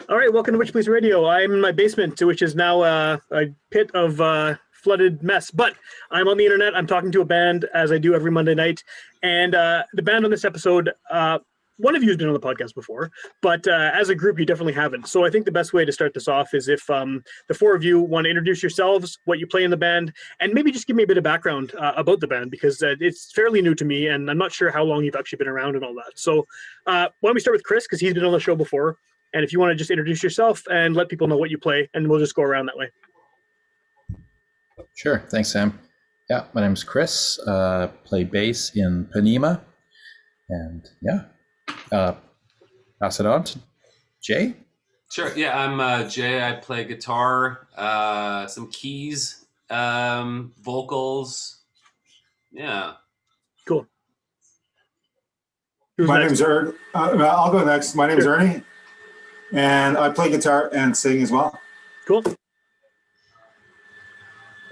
All right, welcome to Witchpolice Radio. I'm in my basement, which is now a pit of flooded mess. But I'm on the internet. I'm talking to a band, as I do every Monday night. And the band on this episode, one of you has been on the podcast before, but as a group, you definitely haven't. So I think the best way to start this off is if the four of you want to introduce yourselves, what you play in the band, and maybe just give me a bit of background about the band, because it's fairly new to me, and I'm not sure how long you've actually been around and all that. So why don't we start with Chris, because he's been on the show before. And if you want to just introduce yourself and let people know what you play, and we'll just go around that way. Sure. Thanks, Sam. Yeah, my name's Chris. Play bass in Ponemah. And pass it on to Jay. Sure. Yeah, I'm Jay. I play guitar, some keys, vocals. Yeah. Cool. My name's Ernie. I'll go next. My name's Ernie. And I play guitar and sing as well. Cool.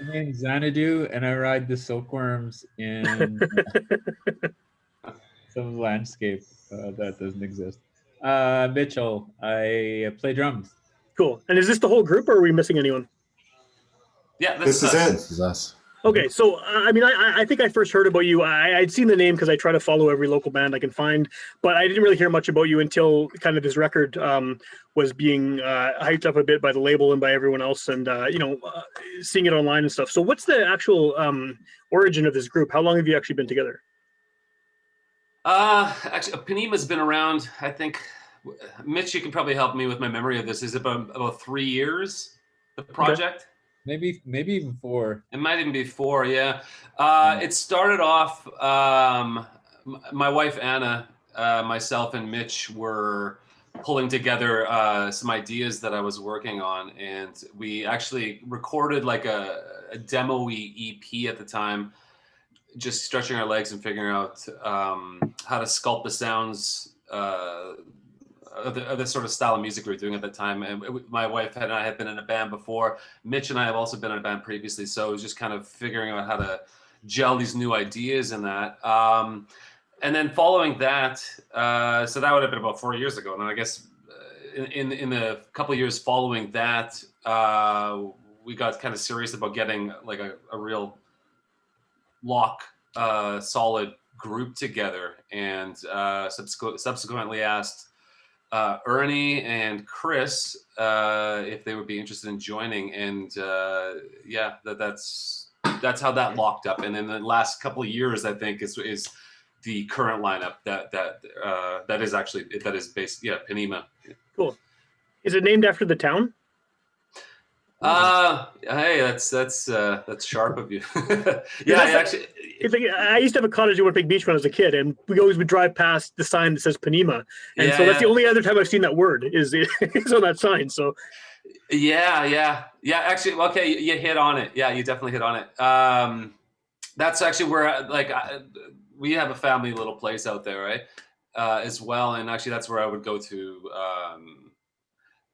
My name's Xanadu, and I ride the silkworms in some landscape that doesn't exist. Mitchell, I play drums. Cool. And is this the whole group, or are we missing anyone? Yeah, This is it. This is us. Okay, so I think I first heard about you. I'd seen the name because I try to follow every local band I can find, but I didn't really hear much about you until kind of this record was being hyped up a bit by the label and by everyone else, and seeing it online and stuff. So what's the actual origin of this group? How long have you actually been together? Actually, Ponemah's been around. I think Mitch, you can probably help me with my memory of this. Is about 3 years? The project. Okay. Maybe even 4. It might even be 4, yeah. It started off, my wife Anna, myself and Mitch were pulling together some ideas that I was working on, and we actually recorded like a demo-y EP at the time, just stretching our legs and figuring out how to sculpt the sounds of the sort of style of music we were doing at that time. And my wife and I had been in a band before. Mitch and I have also been in a band previously. So it was just kind of figuring out how to gel these new ideas in that. And then following that, so that would have been about 4 years ago. And I guess in the couple of years following that, we got kind of serious about getting like a real solid group together, and subsequently asked Ernie and Chris if they would be interested in joining, and that's how that locked up. And in the last couple of years, I think is the current lineup that is based Ponemah. Cool. Is it named after the town? Hey, that's sharp of you. Yeah, actually. It's like, I used to have a cottage at Winnipeg Beach when I was a kid, and we always would drive past the sign that says Ponemah, and so that's the only other time I've seen that word is on that sign. So, yeah. Actually, okay, you hit on it. Yeah, you definitely hit on it. That's actually where we have a family little place out there, right? As well, and actually that's where I would go to.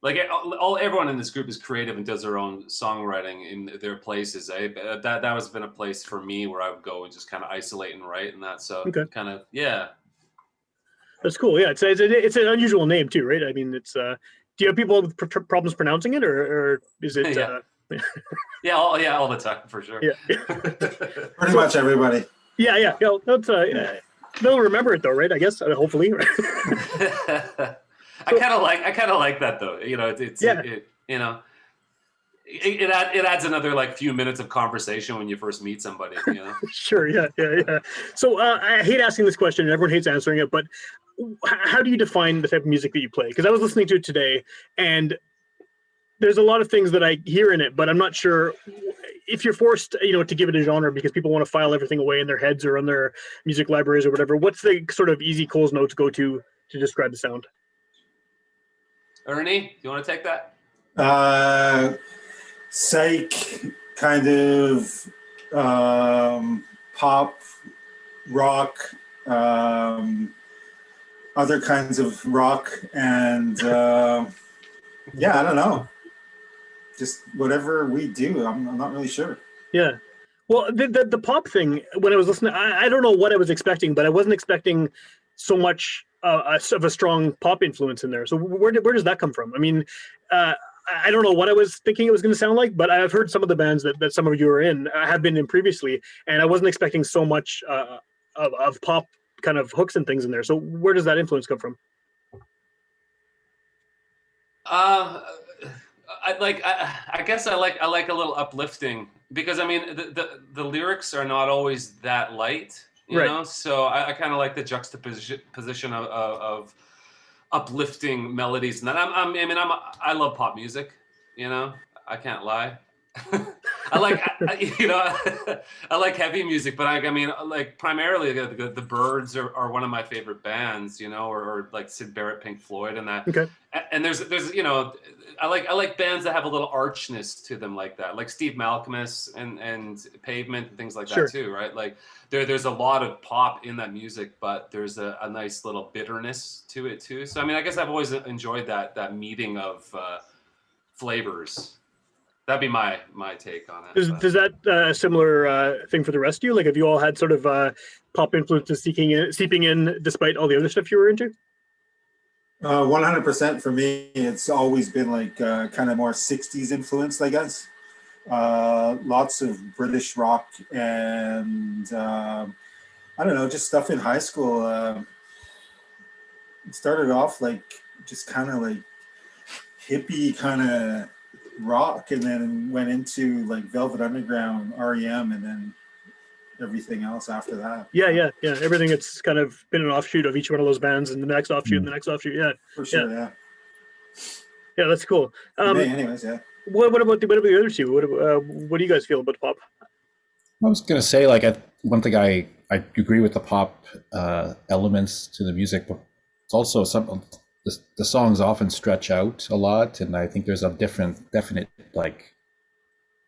Everyone in this group is creative and does their own songwriting in their places. That has been a place for me where I would go and just kind of isolate and write and that. So kind of, yeah. That's cool. Yeah, it's an unusual name too, right? I mean, it's. Do you have people with problems pronouncing it, or is it? Yeah. All the time for sure. Yeah. Pretty much everybody. Yeah. That's they'll remember it though, right? I guess hopefully. I kind of like that though. It adds another like few minutes of conversation when you first meet somebody. Sure. Yeah. So I hate asking this question, and everyone hates answering it. But how do you define the type of music that you play? Because I was listening to it today, and there's a lot of things that I hear in it, but I'm not sure if you're forced, to give it a genre because people want to file everything away in their heads or on their music libraries or whatever. What's the sort of easy Coles notes go to describe the sound? Ernie, do you want to take that? Psych, kind of pop, rock, other kinds of rock, and I don't know. Just whatever we do, I'm not really sure. Yeah. Well, the pop thing, when I was listening, I don't know what I was expecting, but I wasn't expecting so much of a strong pop influence in there. So where does that come from? I mean, I don't know what I was thinking it was going to sound like, but I've heard some of the bands that some of you are in have been in previously, and I wasn't expecting so much of pop kind of hooks and things in there. So where does that influence come from? I guess I like a little uplifting, because I mean the lyrics are not always that light, you Right. know. So I kind of like the juxtaposition of uplifting melodies, and then I love pop music, you know. I can't lie. I like you know I like heavy music, but I mean like primarily the Byrds are one of my favorite bands, you know, or like Syd Barrett, Pink Floyd, and that. Okay. And there's you know I like bands that have a little archness to them, like that, like Steve Malkmus and Pavement and things like Sure. that too, right? Like there's a lot of pop in that music, but there's a nice little bitterness to it too. So I mean, I guess I've always enjoyed that meeting of flavors. That'd be my take on it. Does that a similar thing for the rest of you? Like, have you all had sort of pop influences seeping in despite all the other stuff you were into? 100% for me. It's always been like kind of more 60s influenced, I guess. Lots of British rock and I don't know, just stuff in high school. It started off like just kind of like hippie kind of rock, and then went into like Velvet Underground, REM, and then everything else after that. Yeah. Everything that's kind of been an offshoot of each one of those bands, and the next offshoot, and the next offshoot. Yeah, for sure. Yeah, that's cool. Anyways, yeah. What about the other two? What do you guys feel about pop? I was gonna say, like, one thing I agree with the pop elements to the music, but it's also the songs often stretch out a lot, and I think there's a definite like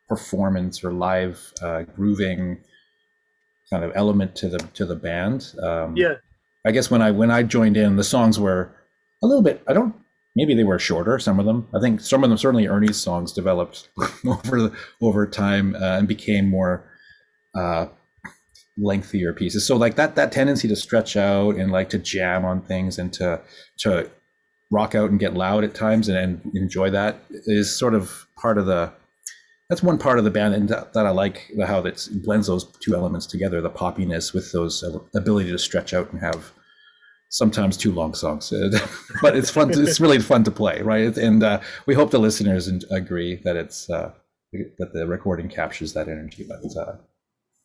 performance or live grooving kind of element to the band. Yeah. I guess when I joined in, the songs were a little bit, maybe they were shorter, some of them. I think some of them, certainly Ernie's songs, developed over time and became more lengthier pieces. So like that tendency to stretch out and like to jam on things and to rock out and get loud at times and enjoy that is sort of that's one part of the band, and that I like how it blends those two elements together, the poppiness with those ability to stretch out and have sometimes too long songs. But it's fun. It's really fun to play, right? And we hope the listeners agree that it's that the recording captures that energy. But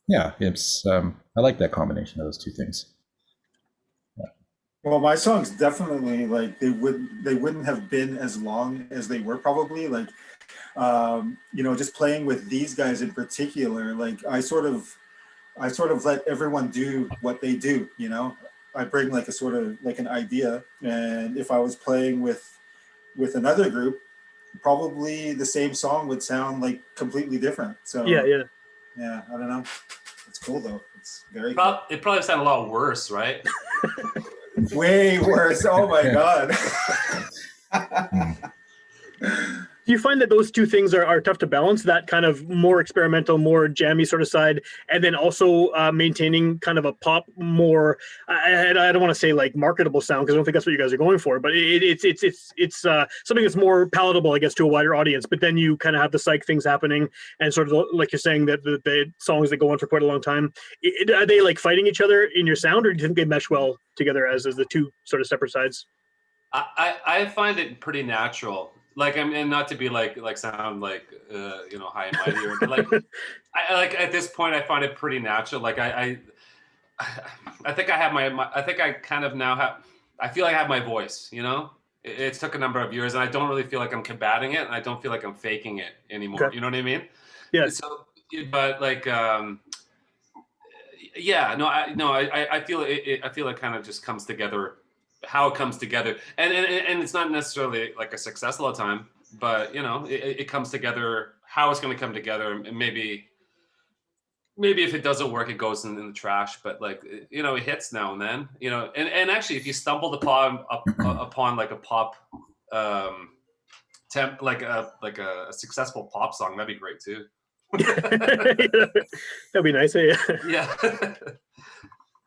yeah, it's I like that combination of those two things. Well, my songs definitely, like, they wouldn't have been as long as they were, probably, like, you know, just playing with these guys in particular, like I sort of let everyone do what they do, you know. I bring like a sort of like an idea, and if I was playing with another group, probably the same song would sound like completely different. So yeah, I don't know. It's cool though. It's very cool. It probably sounded a lot worse, right? Way worse. Oh my God. Do you find that those two things are tough to balance, that kind of more experimental, more jammy sort of side, and then also maintaining kind of a pop, more, I don't want to say like marketable sound, because I don't think that's what you guys are going for, but it's something that's more palatable, I guess, to a wider audience, but then you kind of have the psych things happening, and sort of like you're saying that the songs that go on for quite a long time, are they like fighting each other in your sound, or do you think they mesh well together as the two sort of separate sides? I find it pretty natural. Like, and not to be like sound like you know, high and mighty, but like I like at this point I find it pretty natural. Like I think I have I think I kind of now have, I feel like I have my voice, you know. It's took a number of years, and I don't really feel like I'm combating it, and I don't feel like I'm faking it anymore. Okay. You know what I mean? Yeah. So, but like yeah, I feel it. I feel it kind of just comes together. How it comes together, and it's not necessarily like a success all the time, but you know, it comes together how it's going to come together, and maybe if it doesn't work, it goes in the trash, but like, you know, it hits now and then, you know. And actually, if you stumbled upon like a pop like a successful pop song, that'd be great too. That'd be nice. Yeah. Yeah.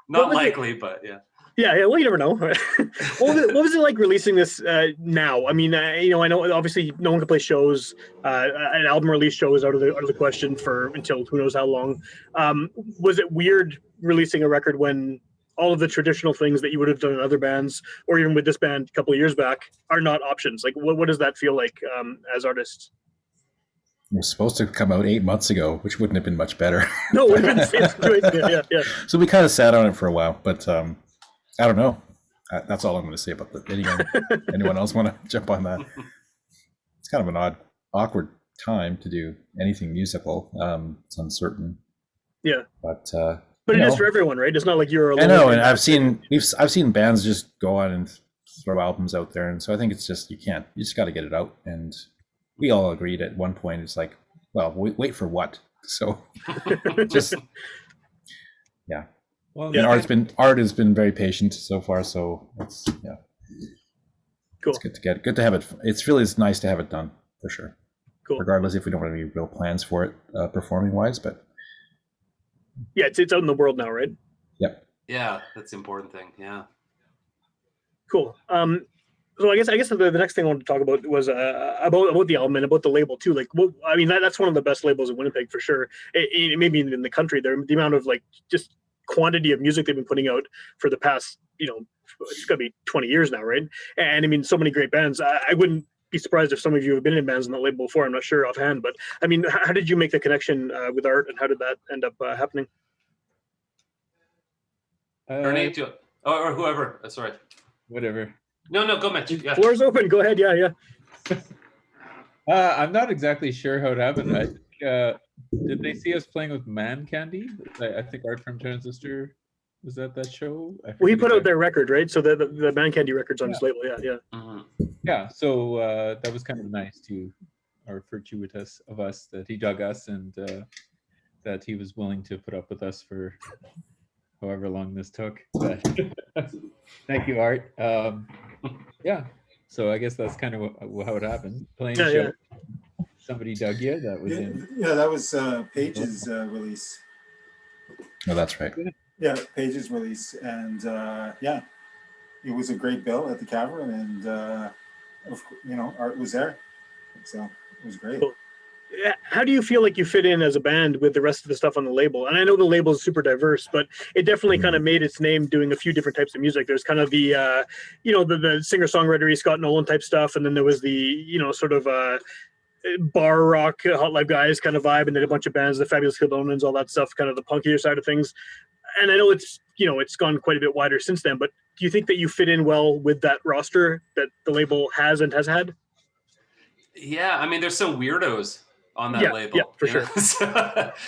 Not likely, but yeah. Yeah. Well, you never know. What was it like releasing this now? I mean, I know obviously no one can play shows. An album release show is out of the question for until who knows how long. Was it weird releasing a record when all of the traditional things that you would have done in other bands, or even with this band a couple of years back, are not options? Like, what does that feel like as artists? It was supposed to come out 8 months ago, which wouldn't have been much better. No, it would have been yeah. So we kind of sat on it for a while, but I don't know. That's all I'm going to say about that. Anyone else want to jump on that? It's kind of an awkward time to do anything musical. It's uncertain. Yeah. But it is for everyone, right? It's not like you're alone. I know, and I've seen bands just go on and throw albums out there, and so I think it's just you just got to get it out. And we all agreed at one point. It's like, well, wait for what? So just yeah. Well, and art has been very patient so far. So it's cool. It's good to have it. It's nice to have it done for sure. Cool. Regardless if we don't have any real plans for it performing wise, but yeah, it's out in the world now, right? Yep. Yeah, that's the important thing. Yeah. Cool. So I guess the next thing I wanted to talk about was about the album and about the label too. Like, I mean, that's one of the best labels in Winnipeg for sure. Maybe in the country, the amount of like just quantity of music they've been putting out for the past, it's got to be 20 years now, right? And I mean, so many great bands. I wouldn't be surprised if some of you have been in bands on that label before. I'm not sure offhand, but I mean, how did you make the connection with art, and how did that end up happening? Ernie, or whoever. Sorry. Whatever. No, go, Mitch. Yeah. Floor's open. Go ahead. Yeah. I'm not exactly sure how it happened. I think, did they see us playing with Man Candy? I think Art from Transistor was at that show. Well, he put out their record, right? So the Man Candy record's on his label. Yeah. Mm-hmm. Yeah. So that was kind of nice or fortuitous of us that he dug us and that he was willing to put up with us for however long this took. But thank you, Art. Yeah. So I guess that's kind of how it happened. Playing a show. Yeah. Somebody dug you. That was in. Yeah, that was Paige's release. Oh, that's right. Yeah, Paige's release, and yeah, it was a great bill at the Cavern, and Art was there, so it was great. Cool. How do you feel like you fit in as a band with the rest of the stuff on the label? And I know the label is super diverse, but it definitely kind of made its name doing a few different types of music. There's kind of the, the singer-songwriter Scott Nolan type stuff, and then there was the, sort of bar rock, Hot Live Guys kind of vibe, and then a bunch of bands, the Fabulous Hilldownans, all that stuff, kind of the punkier side of things. And I know it's gone quite a bit wider since then, but do you think that you fit in well with that roster that the label has and has had? Yeah, I mean, there's some weirdos on that label. Yeah, for sure. So,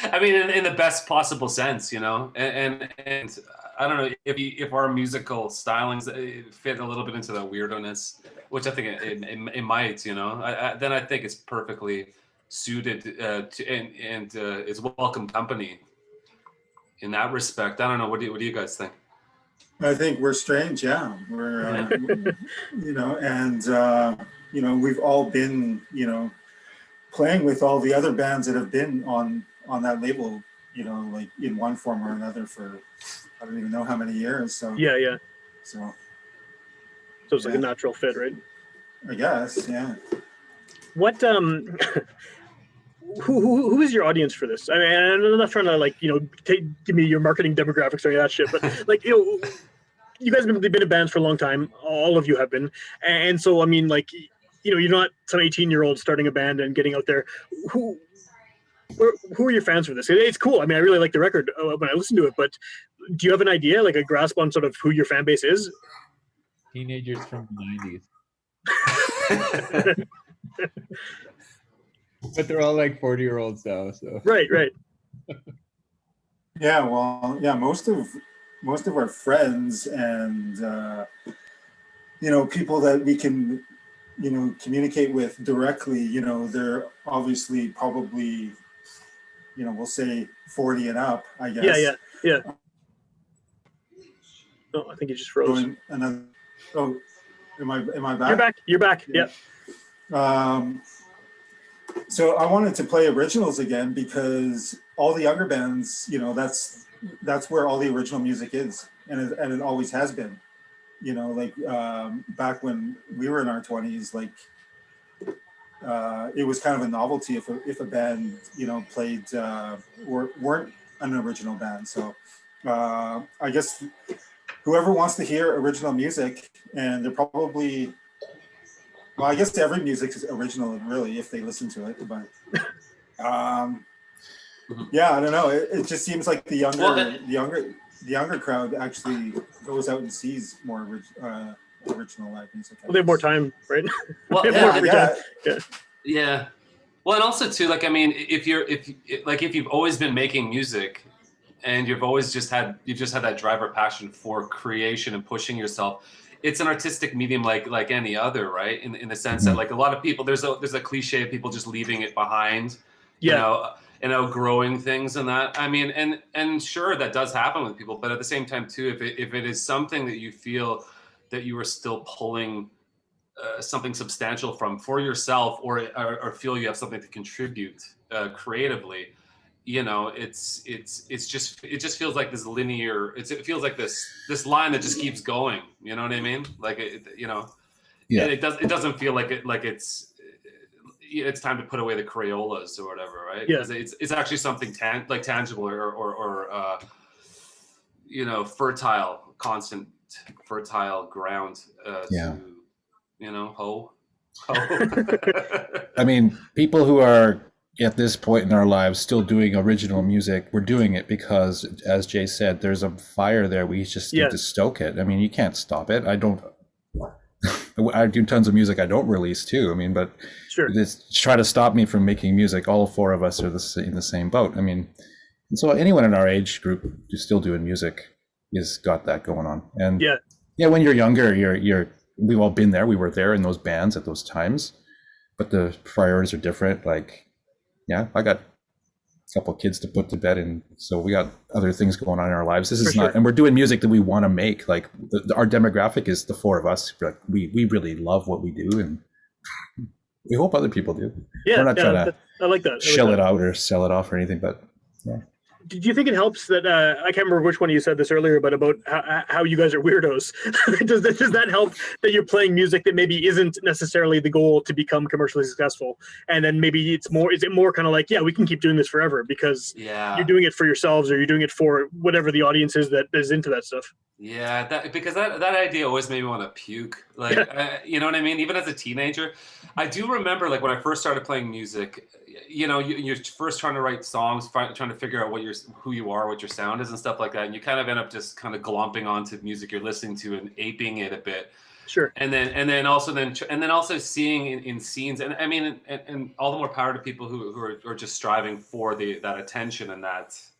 I mean, in the best possible sense, and I don't know if our musical stylings fit a little bit into the weirdness, which I think it might, then I think it's perfectly suited to and it's welcome company in that respect. I don't know. What do you guys think? I think we're strange. Yeah, we're and we've all been playing with all the other bands that have been on that label, like in one form or another for I don't even know how many years. So yeah. So it's like a natural fit, right? I guess, yeah. What who is your audience for this? I mean, I'm not trying to give me your marketing demographics or any of that shit, but you guys have been in bands for a long time. All of you have been, and so I mean, you're not some 18-year-old starting a band and getting out there. Who are your fans for this? It's cool. I mean, I really like the record when I listen to it, but do you have an idea, like a grasp on sort of who your fan base is? Teenagers from the 90s. But they're all like 40-year-olds now, so. Right. Yeah, well, yeah, most of our friends and people that we can communicate with directly, they're obviously probably we'll say 40 and up, I guess. Yeah. Oh, I think you just froze. Am I back? You're back. Yeah. So I wanted to play originals again because all the younger bands, that's where all the original music is. and it always has been. You know, like back when we were in our 20s, like it was kind of a novelty if a band, you know, played weren't an original band. So I guess whoever wants to hear original music, and they're probably, well, I guess every music is original really if they listen to it, but yeah, I don't know. It just seems like the younger crowd actually goes out and sees more original live music. Well, they have more time, right? Well, They have more free time. Yeah. Well, and also too, like, I mean, if you've always been making music and you've just had that drive or passion for creation and pushing yourself, it's an artistic medium like any other, right? In the sense that, like, a lot of people, there's a cliche of people just leaving it behind, you know, and outgrowing things and that. I mean, and sure, that does happen with people, but at the same time too, if it is something that you feel that you are still pulling something substantial from for yourself, or feel you have something to contribute creatively, you know, it just feels like this linear. It feels like this line that just keeps going. You know what I mean? Like you know, Yeah. It doesn't feel like it's time to put away the Crayolas or whatever, right? Yeah. Because it's actually something tangible or you know, constant fertile ground to, you know, I mean, people who are at this point in our lives still doing original music, we're doing it because, as Jay said, there's a fire there. We just need to stoke it. I mean, you can't stop it. I do tons of music I don't release too. I mean, but try to stop me from making music. All four of us are in the same boat. I mean, and so anyone in our age group who's still doing music is got that going on. And when you're younger, we've all been there. We were there in those bands at those times, but the priorities are different. Like, I got a couple of kids to put to bed, and so we got other things going on in our lives. This is not, and we're doing music that we want to make. Like our demographic is the four of us. Like we really love what we do, and we hope other people do. We're not trying to I like that. shell it out or sell it off or anything, but Do you think it helps that I can't remember which one of you said this earlier, but about how you guys are weirdos? does that help that you're playing music that maybe isn't necessarily the goal to become commercially successful, and then maybe is it more kind of like, we can keep doing this forever because you're doing it for yourselves, or you're doing it for whatever the audience is that is into that stuff? Yeah, because that idea always made me want to puke. Like, you know what I mean? Even as a teenager, I do remember, like, when I first started playing music, you know, you're first trying to write songs, trying to figure out who you are, what your sound is, and stuff like that. And you kind of end up just kind of glomping onto music you're listening to and aping it a bit. Sure. And then also seeing in scenes, and I mean, and all the more power to people who are just striving for that attention and that's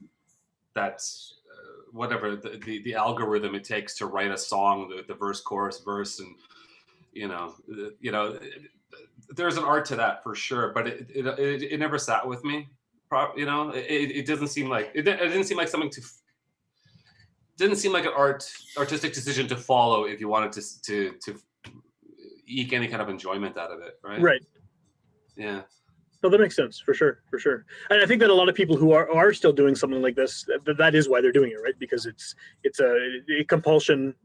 whatever the algorithm it takes to write a song, the verse, chorus, verse, and you know, there's an art to that for sure, but it never sat with me. You know, it doesn't seem like it didn't seem like something didn't seem like an artistic decision to follow if you wanted to eke any kind of enjoyment out of it, right? Right. Yeah. No, that makes sense for sure. And I think that a lot of people who are still doing something like this, that is why they're doing it, right? Because it's a compulsion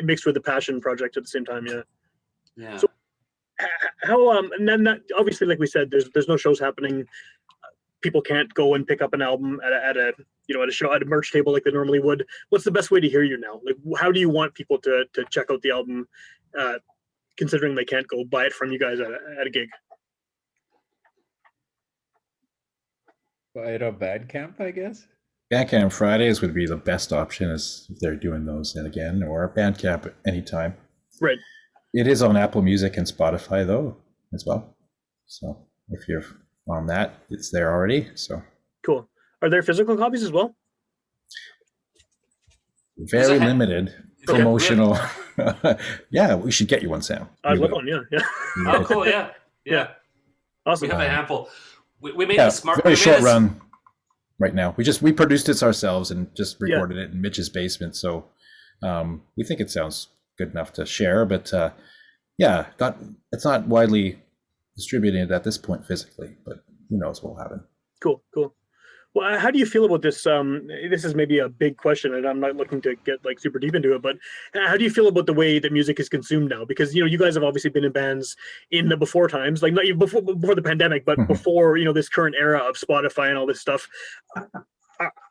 mixed with a passion project at the same time. Yeah. So how and then that, obviously, like we said, there's no shows happening. People can't go and pick up an album at a show, at a merch table like they normally would. What's the best way to hear you now? Like, how do you want people to check out the album, considering they can't go buy it from you guys at a gig? Buy it on Bandcamp, I guess. Bandcamp Fridays would be the best option, if they're doing those again, or Bandcamp anytime. Right. It is on Apple Music and Spotify though as well. So if you're on that, it's there already. So cool. Are there physical copies as well? Very limited, promotional. Yeah, we should get you one, Sam. I'd love one. Yeah. Oh, cool. Yeah. Awesome. We have a handful. We made a smart. Very short run right now. We produced it ourselves and just recorded it in Mitch's basement. So we think it sounds good enough to share, but it's not widely distributed at this point physically, but who knows what will happen. Cool. Well, how do you feel about this? This is maybe a big question, and I'm not looking to get like super deep into it. But how do you feel about the way that music is consumed now? Because you guys have obviously been in bands in the before times, like not even before the pandemic, but before this current era of Spotify and all this stuff.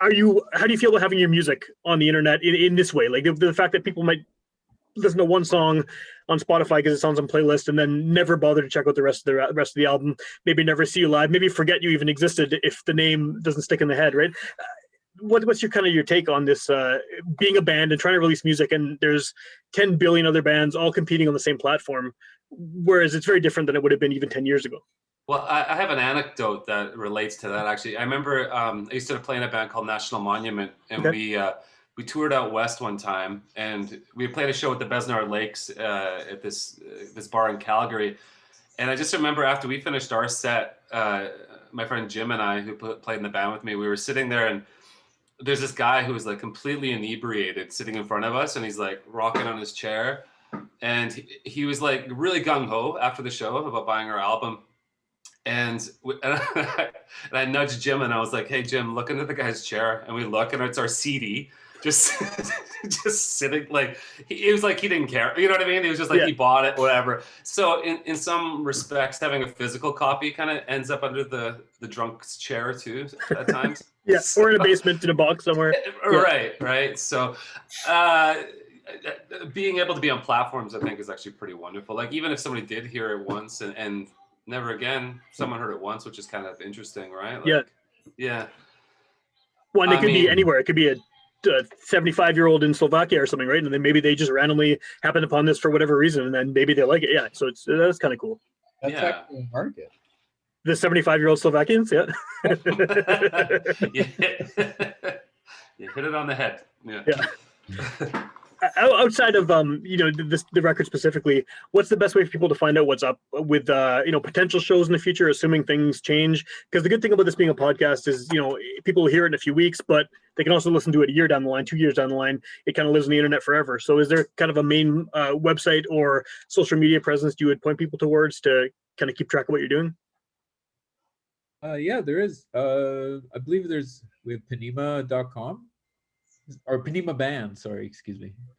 How do you feel about having your music on the internet in this way? Like the fact that people might listen to one song on Spotify because it sounds on playlist, and then never bother to check out the rest of the album. Maybe never see you live. Maybe forget you even existed if the name doesn't stick in the head. Right? What's your take on this? Being a band and trying to release music, and there's 10 billion other bands all competing on the same platform, whereas it's very different than it would have been even 10 years ago. Well, I have an anecdote that relates to that, actually. I remember I used to play in a band called National Monument, and we toured out west one time, and we played a show at the Besnard Lakes at this bar in Calgary. And I just remember after we finished our set, my friend Jim and I, who played in the band with me, we were sitting there, and there's this guy who was like completely inebriated sitting in front of us, and he's like rocking on his chair. And he was like really gung-ho after the show about buying our album. And I nudged Jim, and I was like, "Hey, Jim, look into the guy's chair." And we look, and it's our CD, just sitting. Like it was like he didn't care. You know what I mean? He was just like he bought it, whatever. So in some respects, having a physical copy kind of ends up under the drunk's chair too at times. Or in a basement in a box somewhere. Right. So being able to be on platforms, I think, is actually pretty wonderful. Like even if somebody did hear it once and never again, someone heard it once, which is kind of interesting, right? Like, yeah. Well, and it could be anywhere. It could be a 75-year-old in Slovakia or something, right? And then maybe they just randomly happened upon this for whatever reason, and then maybe they like it. Yeah, so that's kind of cool. That's actually a market. The 75-year-old Slovakians, You hit it on the head. Yeah. Outside of the record specifically, what's the best way for people to find out what's up with potential shows in the future, assuming things change? Because the good thing about this being a podcast is people will hear it in a few weeks, but they can also listen to it a year down the line, 2 years down the line. It kind of lives on the internet forever. So is there kind of a main website or social media presence you would point people towards to kind of keep track of what you're doing? Yeah, there is. I believe we have Ponemah.com. Or Ponemah Band,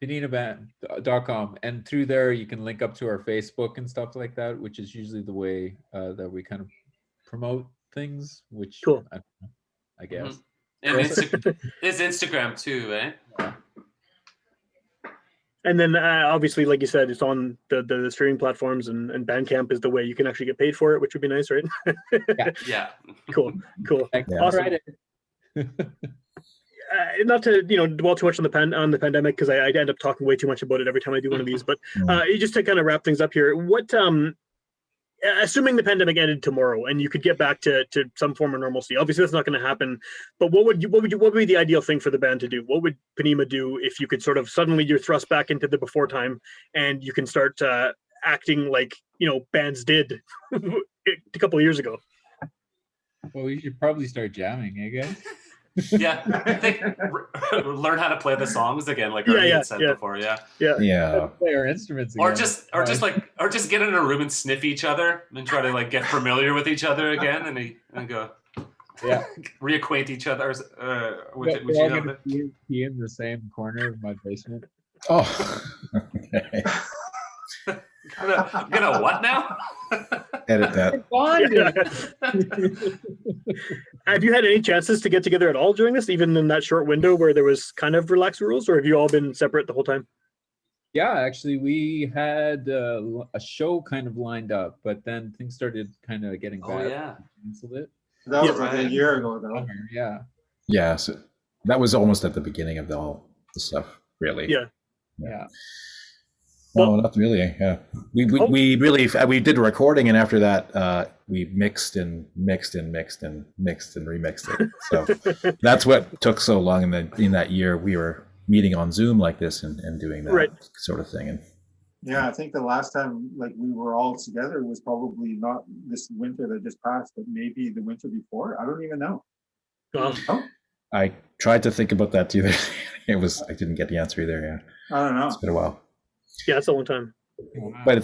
PonemahBand.com, and through there you can link up to our Facebook and stuff like that, which is usually the way that we kind of promote things. Which cool, I guess. And there's Instagram too, eh? And then obviously, like you said, it's on the streaming platforms, and Bandcamp is the way you can actually get paid for it, which would be nice, right? Yeah. Cool. Yeah. Awesome. Not to dwell too much on the pandemic, because I end up talking way too much about it every time I do one of these. But just to kind of wrap things up here, what assuming the pandemic ended tomorrow and you could get back to some form of normalcy, obviously that's not going to happen. But what would be the ideal thing for the band to do? What would Ponemah do if you could sort of suddenly you're thrust back into the before time and you can start acting like bands did a couple of years ago? Well, we should probably start jamming, guys. Yeah, I think learn how to play the songs again, like Ernie had said before. Yeah. Play our instruments again. Or just get in a room and sniff each other and try to like get familiar with each other again, and go reacquaint each other with each other. Be in the same corner of my basement. Oh, okay. Gonna what now? Edit that. Have you had any chances to get together at all during this, even in that short window where there was kind of relaxed rules, or have you all been separate the whole time? Yeah, actually, we had a show kind of lined up, but then things started kind of getting bad. Oh yeah, canceled it. That was like a year ago, though. Yeah. So that was almost at the beginning of all the stuff, really. Yeah. No, not really. Yeah, we did recording, and after that, we mixed and remixed it. So that's what took so long. In that year, we were meeting on Zoom like this and doing that sort of thing. And yeah, I think the last time like we were all together was probably not this winter that just passed, but maybe the winter before. I don't even know. I tried to think about that too. I didn't get the answer either. Yeah, I don't know. It's been a while. Yeah, it's a long time. But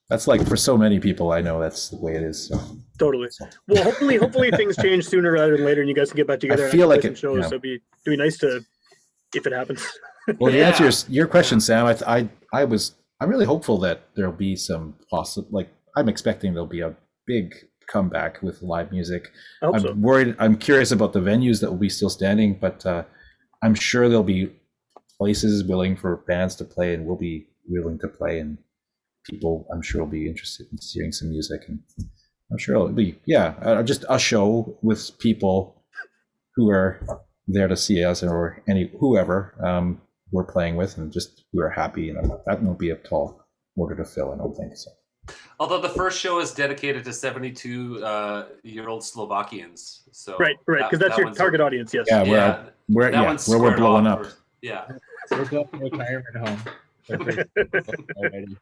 that's like for so many people, I know that's the way it is. So. Totally. Well, hopefully things change sooner rather than later, and you guys can get back together. I feel and like play some shows. yeah. So it'd be nice to if it happens. Well, to Yeah. answer your question, Sam, I'm really hopeful that there'll be some possible, like, I'm expecting there'll be a big comeback with live music. I hope I'm so. worried. I'm curious about the venues that will be still standing, but I'm sure there'll be places willing for bands to play, and we'll be willing to play, and people, I'm sure, will be interested in seeing some music, and I'm sure it'll be just a show with people who are there to see us, or whoever we're playing with, and just who are happy. That won't be a tall order to fill, I don't think so. Although the first show is dedicated to 72-year-old Slovakians, so Right, because that's your one's target audience. Yes. Yeah, Yeah, where that one's we're squared blowing off up. for- yeah. So we're going to retirement home. Already.